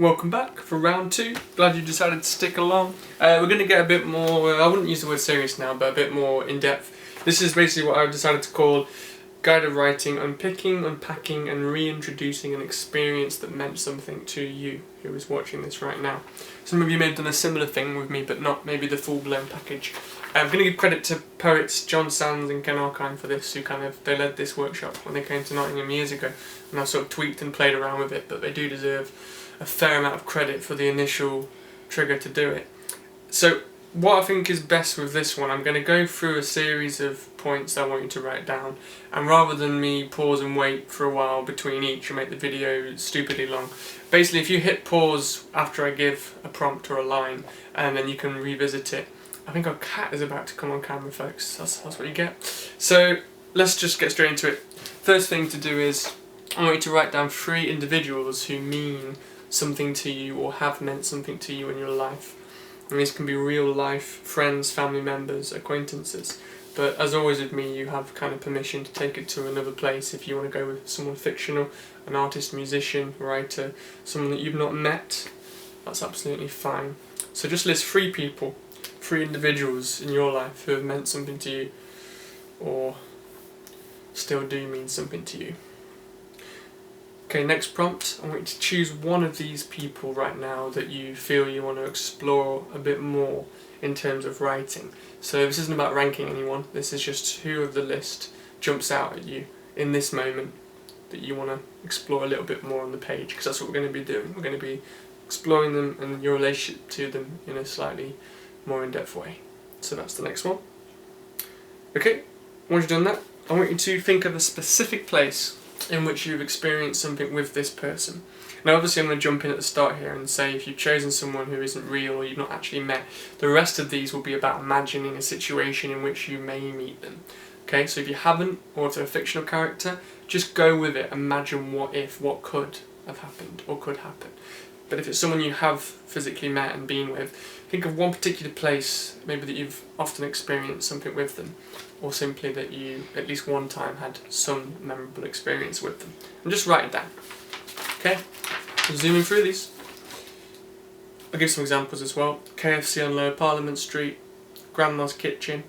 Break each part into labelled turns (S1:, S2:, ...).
S1: Welcome back for round two. Glad you decided to stick along. We're going to get a bit more, I wouldn't use the word serious now, but a bit more in depth. This is basically what I've decided to call guided writing, unpicking, unpacking and reintroducing an experience that meant something to you who is watching this right now. Some of you may have done a similar thing with me, but not maybe the full-blown package. I'm going to give credit to poets John Sands and Ken Arkine for this, who they led this workshop when they came to Nottingham years ago, and I've sort of tweaked and played around with it, but they do deserve a fair amount of credit for the initial trigger to do it. So what I think is best with this one, I'm going to go through a series of points that I want you to write down, and rather than me pause and wait for a while between each and make the video stupidly long, basically if you hit pause after I give a prompt or a line, and then you can revisit it. I think our cat is about to come on camera, folks. That's what you get. So let's just get straight into it. First thing to do is I want you to write down 3 individuals who mean something to you or have meant something to you in your life. And these can be real life friends, family members, acquaintances. But as always with me, you have kind of permission to take it to another place if you want to go with someone fictional, an artist, musician, writer, someone that you've not met. That's absolutely fine. So just list 3 people, 3 individuals in your life who have meant something to you or still do mean something to you. Okay, next prompt, I want you to choose one of these people right now that you feel you want to explore a bit more in terms of writing. So this isn't about ranking anyone, this is just who of the list jumps out at you in this moment that you want to explore a little bit more on the page, because that's what we're going to be doing. We're going to be exploring them and your relationship to them in a slightly more in-depth way. So that's the next one. Okay, once you've done that, I want you to think of a specific place in which you've experienced something with this person. Now obviously I'm going to jump in at the start here and say if you've chosen someone who isn't real or you've not actually met, the rest of these will be about imagining a situation in which you may meet them. Okay, so if you haven't, or if they're a fictional character, just go with it, imagine what if, what could have happened or could happen. But if it's someone you have physically met and been with, think of one particular place, maybe that you've often experienced something with them, or simply that you at least one time had some memorable experience with them. And just write it down. Okay? So zooming through these. I'll give some examples as well. KFC on Lower Parliament Street, Grandma's kitchen,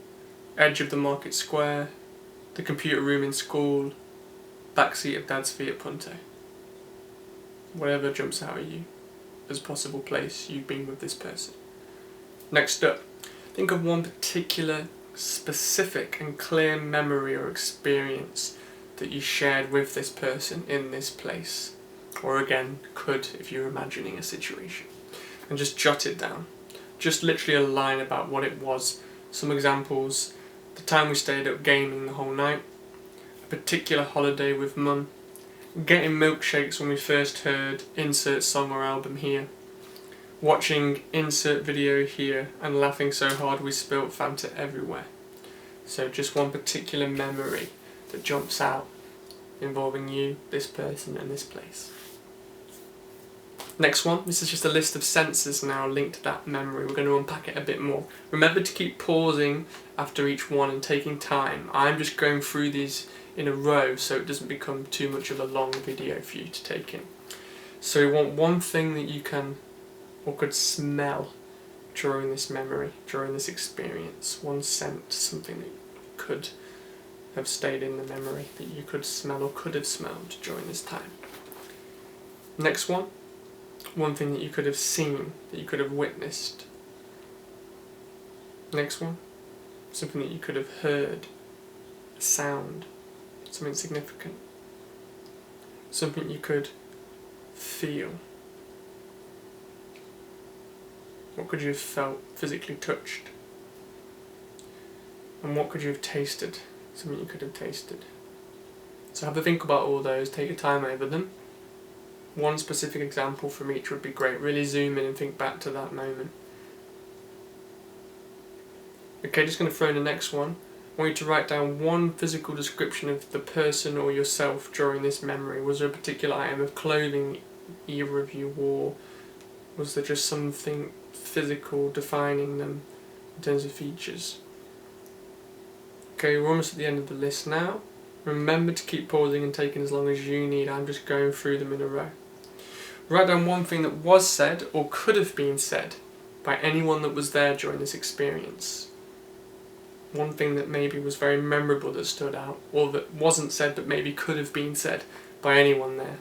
S1: edge of the market square, the computer room in school, backseat of Dad's Fiat Punto. Whatever jumps out at you as a possible place you've been with this person. Next up, think of one particular specific and clear memory or experience that you shared with this person in this place, or again could if you're imagining a situation, and just jot it down. Just literally a line about what it was. Some examples: the time we stayed up gaming the whole night, a particular holiday with Mum, getting milkshakes when we first heard insert song or album here, watching insert video here and laughing so hard we spilt Fanta everywhere. So just one particular memory that jumps out involving you, this person and this place. Next one, this is just a list of senses now linked to that memory. We're going to unpack it a bit more. Remember to keep pausing after each one and taking time. I'm just going through these in a row so it doesn't become too much of a long video for you to take in. So we want one thing that you can or could smell during this memory, during this experience. One scent, something that could have stayed in the memory, that you could smell or could have smelled during this time. Next one thing that you could have seen, that you could have witnessed. Next one, something that you could have heard, a sound, something significant. Something you could feel. What could you have felt, physically touched? And what could you have tasted? Something you could have tasted. So have a think about all those, take your time over them. One specific example from each would be great. Really zoom in and think back to that moment. Okay, just going to throw in the next one. I want you to write down one physical description of the person or yourself during this memory. Was there a particular item of clothing either of you wore? Was there just something physical defining them in terms of features? Okay, we're almost at the end of the list now. Remember to keep pausing and taking as long as you need. I'm just going through them in a row. Write down one thing that was said or could have been said by anyone that was there during this experience. One thing that maybe was very memorable that stood out, or that wasn't said but maybe could have been said by anyone there.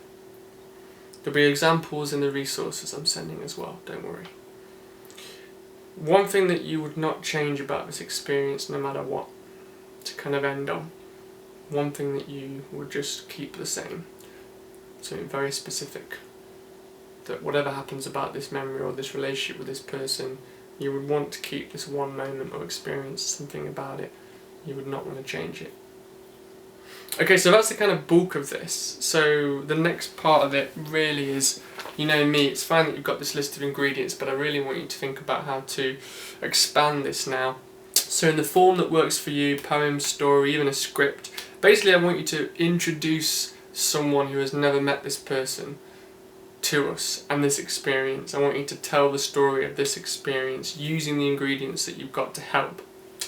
S1: There'll be examples in the resources I'm sending as well, don't worry. One thing that you would not change about this experience no matter what, to kind of end on. One thing that you would just keep the same. Something very specific. That whatever happens about this memory or this relationship with this person, you would want to keep this one moment or experience something about it. You would not want to change it. Okay, so that's the kind of bulk of this. So the next part of it really is, you know me, it's fine that you've got this list of ingredients, but I really want you to think about how to expand this now. So in the form that works for you, poem, story, even a script, basically I want you to introduce someone who has never met this person to us and this experience. I want you to tell the story of this experience using the ingredients that you've got to help.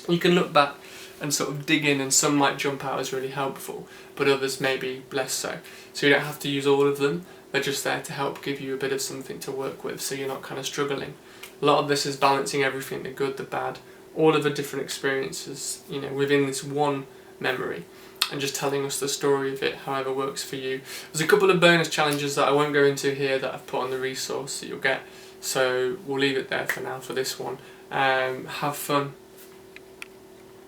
S1: You can look back and sort of dig in, and some might jump out as really helpful, but others maybe less so. So you don't have to use all of them, they're just there to help give you a bit of something to work with so you're not kind of struggling. A lot of this is balancing everything, the good, the bad, all of the different experiences, you know, within this one memory, and just telling us the story of it however works for you. There's a couple of bonus challenges that I won't go into here that I've put on the resource that you'll get, so we'll leave it there for now for this one. Have fun,